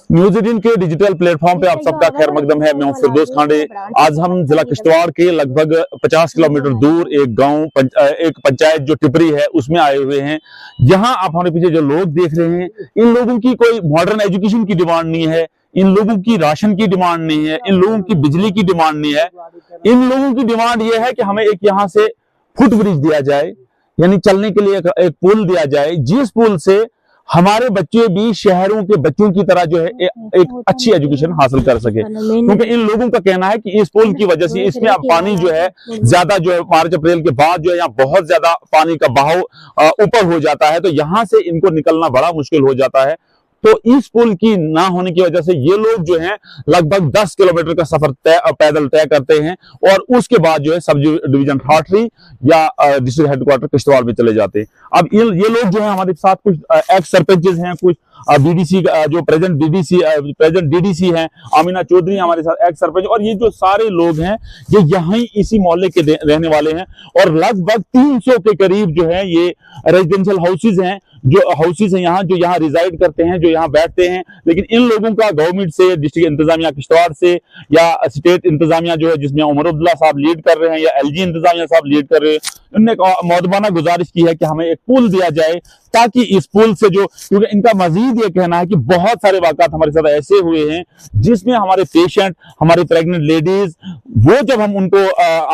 News 18 के digital platform पे आप सबका खैर मकदम है। मैं हूं फिरदौस खांडे। आज हम जिला किश्तवाड़ के लगभग 50 किलोमीटर दूर एक गांव एक पंचायत जो टिपरी है उसमें आए हुए हैं। यहाँ आप हमारे पीछे जो लोग देख रहे हैं, इन लोगों की कोई मॉडर्न एजुकेशन की डिमांड नहीं है, इन लोगों की राशन की डिमांड नहीं है, इन लोगों की बिजली की डिमांड नहीं है। इन लोगों की डिमांड यह है कि हमें एक यहाँ से फुट ब्रिज दिया जाए, यानी चलने के लिए एक पुल दिया जाए, जिस पुल से हमारे बच्चे भी शहरों के बच्चों की तरह जो है एक अच्छी एजुकेशन हासिल कर सके। क्योंकि इन लोगों का कहना है कि इस पुल की वजह से इसमें अब पानी जो है ज्यादा जो है मार्च अप्रैल के बाद जो है यहाँ बहुत ज्यादा पानी का बहाव ऊपर हो जाता है, तो यहाँ से इनको निकलना बड़ा मुश्किल हो जाता है। तो इस पुल की ना होने की वजह से ये लोग जो हैं लगभग 10 किलोमीटर का सफर पैदल तय करते हैं और उसके बाद जो है सब डिवीजन ठाठरी या डिस्ट्रिक्ट हेडक्वार्टर किश्तवाड़ में चले जाते हैं। अब ये लोग जो है हमारे साथ कुछ एक्स सरपंचेस हैं, कुछ बीडीसी जो प्रेजेंट डीडीसी हैं, आमिना चौधरी हमारे साथ एक्स सरपंच, और ये जो सारे लोग हैं ये यहीं इसी मोहल्ले के रहने वाले हैं और लगभग 300 के करीब जो है ये रेजिडेंशियल हाउसेज हैं, जो यहाँ रिजाइड करते हैं, जो यहाँ बैठते हैं। लेकिन इन लोगों का गवर्नमेंट से, डिस्ट्रिक्ट इंतजामिया किश्तवाड़ से या स्टेट इंतजामिया जो है जिसमें उमर अब्दुल्ला साहब लीड कर रहे हैं या एलजी इंतजामिया साहब लीड कर रहे हैं, उन्होंने मौदबाना गुजारिश की है कि हमें एक पुल दिया जाए ताकि इस पुल से जो, क्योंकि इनका मजीद ये कहना है कि बहुत सारे वाकयात हमारे साथ ऐसे हुए हैं जिसमें हमारे पेशेंट, हमारे प्रेग्नेंट लेडीज, वो जब हम उनको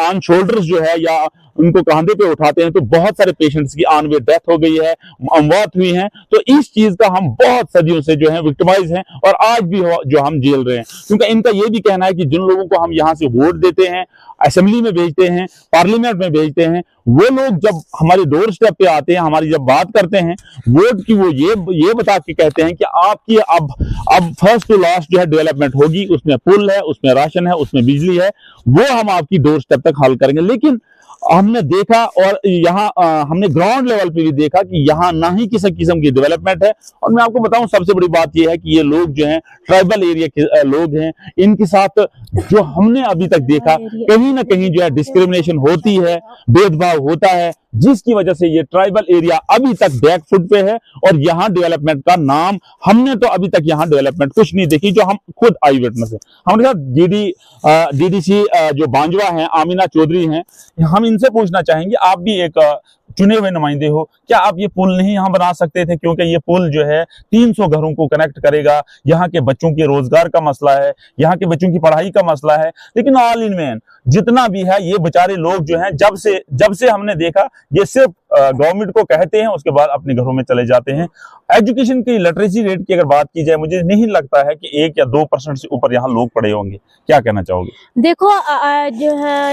ऑन शोल्डर्स जो है या उनको कंधे पे उठाते हैं तो बहुत सारे पेशेंट्स की ऑन वे डेथ हो गई है, अमवात हुई हैं। तो इस चीज का हम बहुत सदियों से जो है विक्टिमाइज हैं और आज भी जो हम झेल रहे हैं। क्योंकि इनका ये भी कहना है कि जिन लोगों को हम यहाँ से वोट देते हैं, असेंबली में भेजते हैं, पार्लियामेंट में भेजते हैं, वो लोग जब हमारे डोर स्टेप पे आते हैं, हमारी जब बात करते हैं वोट की, वो ये बता के कहते हैं कि आपकी अब फर्स्ट टू लास्ट जो है डेवलपमेंट होगी, उसमें पुल है, उसमें राशन है, उसमें बिजली है, वो हम आपकी डोर स्टेप तक हल करेंगे। लेकिन हमने देखा और यहाँ हमने ग्राउंड लेवल पे भी देखा कि यहाँ ना ही किसी किस्म की डेवलपमेंट है। और मैं आपको बताऊं सबसे बड़ी बात यह है कि ये लोग जो हैं ट्राइबल एरिया के लोग हैं, इनके साथ जो हमने अभी तक देखा कहीं ना कहीं जो है डिस्क्रिमिनेशन होती है, भेदभाव होता है, जिसकी वजह से ये ट्राइबल एरिया अभी तक बैक फुट पे है और यहाँ डेवलपमेंट का नाम, हमने तो अभी तक यहाँ डेवलपमेंट कुछ नहीं देखी, जो हम खुद आई विटनेस है। हमारे साथ डीडीसी जो बांजवा हैं, आमिना चौधरी हैं, हम इनसे पूछना चाहेंगे, आप भी एक चुने हुए नुमाइंदे हो, क्या आप ये पुल नहीं यहाँ बना सकते थे? क्योंकि ये पुल जो है 300 घरों को कनेक्ट करेगा, यहाँ के बच्चों के रोजगार का मसला है, यहाँ के बच्चों की पढ़ाई का मसला है। लेकिन ऑल इन मैन जितना भी है, ये बेचारे लोग जो हैं जब से हमने देखा ये सिर्फ गवर्नमेंट को कहते हैं, उसके बाद अपने घरों में चले जाते हैं। एजुकेशन की लिटरेसी रेट की अगर बात की जाए, मुझे नहीं लगता है कि 1 या 2% से ऊपर यहाँ लोग पढ़े होंगे। क्या कहना चाहोगे? देखो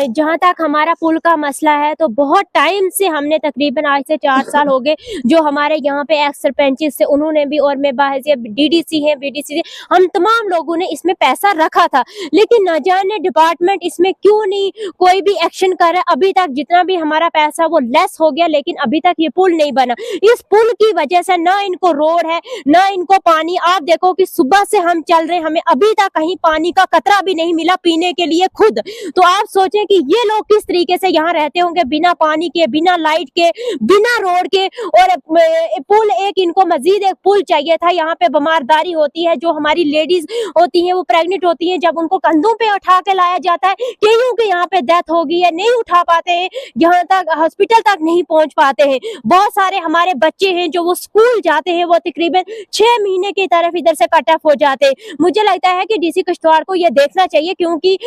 जहाँ तक हमारा पुल का मसला है, तो बहुत टाइम से हमने तकरीबन आज से 4 साल हो गए, जो हमारे यहाँ पे एक्स सरपंच से उन्होंने भी, और मैं बाहर डीडीसी है, बीडीसी है, हम तमाम लोगों ने इसमें पैसा रखा था। लेकिन न जाने डिपार्टमेंट इसमें क्यों नहीं कोई भी एक्शन कर रहा है। अभी तक जितना भी हमारा पैसा वो लेस हो गया, लेकिन अभी तक ये पुल नहीं बना। इस पुल की वजह से ना इनको रोड है, ना इनको पानी। आप देखो कि सुबह से हम चल रहे हैं, हमें अभी तक कहीं पानी का कतरा भी नहीं मिला पीने के लिए खुद। तो आप सोचें कि ये लोग किस तरीके से यहाँ रहते होंगे, बिना पानी के, बिना लाइट के, बिना रोड के। और पुल एक, इनको मजीद एक पुल चाहिए था। यहाँ पे बीमारदारी होती है, जो हमारी लेडीज होती है, वो प्रेग्नेंट होती है, जब उनको कंधों पे उठा के लाया जाता है, कईयों के यहाँ पे डेथ हो गई है, नहीं उठा पाते हैं, यहाँ तक हॉस्पिटल तक नहीं पहुंच पाते हैं। बहुत सारे हमारे बच्चे हैं जो वो स्कूल जाते हैं, वो तकरीबन 6 महीने की तरफ इधर से कट ऑफ हो जाते हैं। मुझे लगता है कि डीसी किश्तवाड़ को ये देखना चाहिए, क्योंकि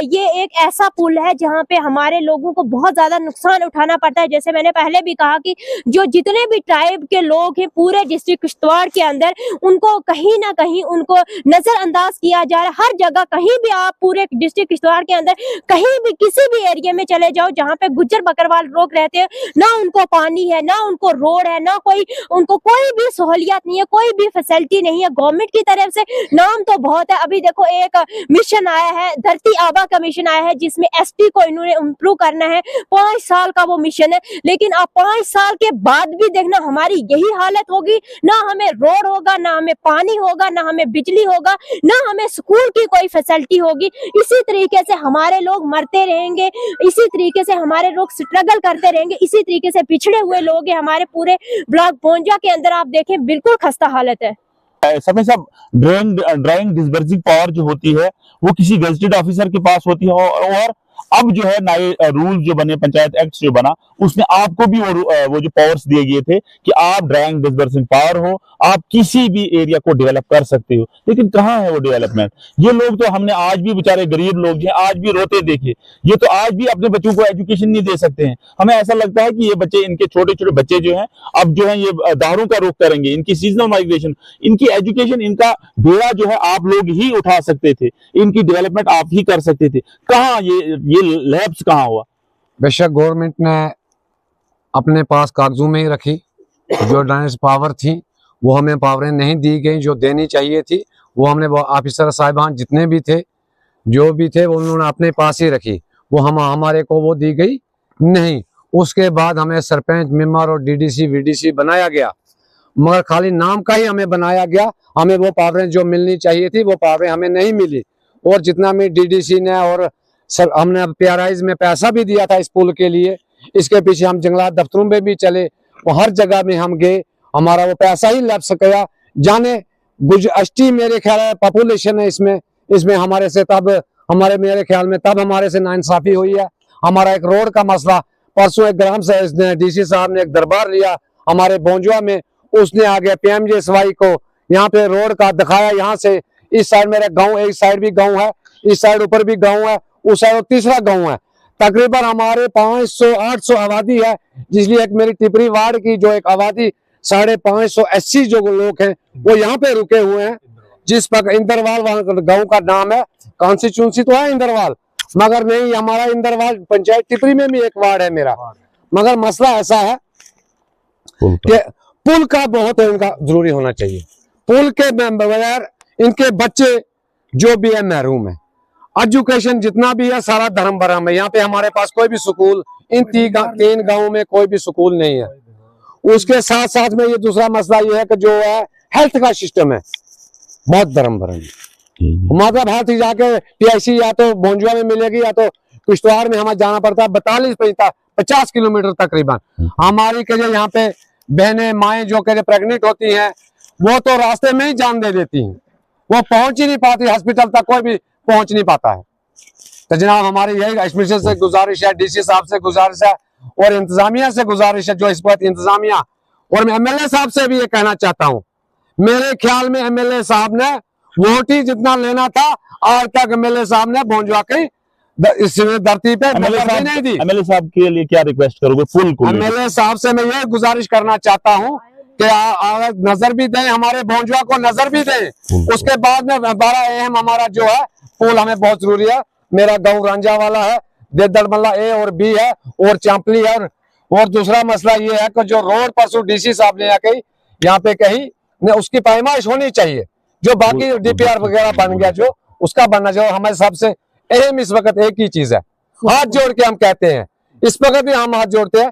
ये एक ऐसा पुल है जहाँ पे हमारे लोगों को बहुत ज्यादा नुकसान उठाना पड़ता है। जैसे मैंने पहले भी कहा कि जो जितने भी ट्राइब के लोग हैं पूरे डिस्ट्रिक्ट किश्तवाड़ के अंदर, उनको कहीं ना कहीं उनको नजरअंदाज किया जा रहा है। हर जगह कहीं भी आप पूरे डिस्ट्रिक्ट किश्तवाड़ के अंदर कहीं भी किसी भी एरिया में चले जाओ जहाँ पे गुज्जर बकरवाल लोग रहते हैं, ना उनको पानी है, ना उनको रोड है, ना उनको कोई भी सहूलियत नहीं है, कोई भी फैसिलिटी नहीं है गवर्नमेंट की तरफ से। नाम तो बहुत है। अभी देखो एक मिशन आया है, धरती आबा का मिशन आया है, जिसमें एसटी को इन्होंने इम्प्रूव करना है। 5 साल का वो मिशन है, लेकिन अब 5 साल के बाद भी देखना हमारी यही हालत होगी। ना हमें रोड होगा, ना हमें पानी होगा, ना हमें बिजली होगा, ना हमें स्कूल की कोई फैसिलिटी होगी। इसी तरीके से हमारे लोग मरते रहेंगे, इसी तरीके से हमारे लोग स्ट्रगल करते रहेंगे, इसी तरीके से पिछड़े हुए लोग हैं। हमारे पूरे ब्लॉक बोंजा के अंदर आप देखें बिल्कुल खस्ता हालत है। समय साहब, ड्राइंग डिस्बर्सिंग पावर जो होती है वो किसी गजेटेड ऑफिसर के पास होती है, और अब जो है नए रूल जो बने, पंचायत एक्ट जो बना, उसमें आपको भी वो जो पावर्स दिए गए थे कि आप ड्राइंग डिस्बर्सिंग पावर हो, आप किसी भी एरिया को डेवलप कर सकते हो। लेकिन कहाँ है वो डेवलपमेंट? ये लोग तो हमने आज भी, बेचारे गरीब लोग हैं, आज भी रोते देखे। ये तो आज भी अपने बच्चों को एजुकेशन नहीं दे सकते हैं। हमें ऐसा लगता है कि ये बच्चे, इनके छोटे छोटे बच्चे जो हैं, अब जो है ये दारू का रुख करेंगे, इनकी सीजनल माइग्रेशन, इनकी एजुकेशन, इनका बेड़ा जो है आप लोग ही उठा सकते थे, इनकी डेवलपमेंट आप ही कर सकते थे। कहाँ ये लैब्स कहाँ हुआ? बेशक गवर्नमेंट ने अपने पास कागजों में ही रखी, जो डायनेस पावर थी वो हमें पावरें नहीं दी गई जो देनी चाहिए थी। वो हमने, वो ऑफिसर साहिबान जितने भी थे, जो भी थे, वो उन्होंने अपने पास ही रखी, वो हमारे को वो दी गई नहीं। उसके बाद हमें सरपंच, मेंबर और डीडीसी वीडीसी बनाया गया, मगर खाली नाम का ही हमें बनाया गया। हमें वो पावरें जो मिलनी चाहिए थी वो पावरें हमें नहीं मिली। और जितना भी डीडीसी ने और हमने पीआरआईज में पैसा भी दिया था इस पुल के लिए, इसके पीछे हम जंगलात दफ्तरों में भी चले, वो हर जगह में हम गए, हमारा वो पैसा ही लग सका। जाने गुजराती मेरे ख्याल है पॉपुलेशन है इसमें हमारे से तब, मेरे ख्याल में तब हमारे से नाइंसाफी हुई है। हमारा एक रोड का मसला, परसों एक ग्राम से डीसी साहब ने एक दरबार लिया हमारे बोंजुआ में, उसने आगे PMJSY को यहाँ पे रोड का दिखाया। यहाँ से इस साइड मेरा गांव, एक साइड भी गांव है, इस साइड ऊपर भी गांव है, उस साइड तीसरा गांव है। तकरीबन हमारे 500-800 आबादी है, जिसलिए एक मेरी टिपरी वार्ड की जो एक आबादी 550 जो लोग हैं वो यहाँ पे रुके हुए हैं। जिस पर इंदरवाल गांव का नाम है, कॉन्स्टिट्यूंसी तो है इंदरवाल, मगर नहीं, हमारा इंदरवाल पंचायत टिपरी में भी एक वार्ड है मेरा। मगर मसला ऐसा है कि पुल का बहुत इनका जरूरी होना चाहिए। पुल के बगैर इनके बच्चे जो भी है महरूम है। एजुकेशन जितना भी है सारा धर्म भरम है। यहाँ पे हमारे पास कोई भी स्कूल, इन 3 गांवों में कोई भी स्कूल नहीं है। उसके साथ साथ में ये दूसरा मसला ये है कि जो है हेल्थ का सिस्टम है बहुत धर्म भरम। मतलब हेल्थ जाके PIC या तो बोंजुआ में मिलेगी या तो किश्तवाड़ में हमें जाना पड़ता है 42-50 किलोमीटर तकरीबन। हमारी के यहाँ पे बहनें माएँ जो के प्रेग्नेंट होती हैं वो तो रास्ते में ही जान दे देती हैं, वो पहुंच ही नहीं पाती, हॉस्पिटल तक कोई भी पहुंच नहीं पाता है। तो जनाब हमारी यही एडमिनिस्ट्रेशन से गुजारिश है, DC साहब से गुजारिश है और इंतजामिया से गुजारिश है, जो इस वक्त इंतजामिया, और मैं MLA साहब से भी ये कहना चाहता हूँ, मेरे ख्याल में MLA साहब ने वोट ही जितना लेना था आज तक MLA साहब ने बोंजुआ की इस धरती पे नहीं दी। MLA साहब के लिए क्या रिक्वेस्ट करोगे पुल को? MLA साहब से मैं ये गुजारिश करना चाहता हूँ कि नजर भी दें, हमारे बोंजुआ को नजर भी दें। उसके बाद में बड़ा अहम हमारा जो है पुल हमें बहुत जरूरी है। मेरा गांव रांझा वाला है, देदड़मल्ला A और B है और चांपली है। और दूसरा मसला ये है कि जो रोड परसों DC साहब ने आके यहाँ पे कही उसकी पैमाइश होनी चाहिए, जो बाकी DPR वगैरह बन गया जो उसका बनना चाहिए। हमारे सबसे अहम इस वक्त एक ही चीज है, हाथ जोड़ के हम कहते हैं, इस वक्त भी हम हाथ जोड़ते हैं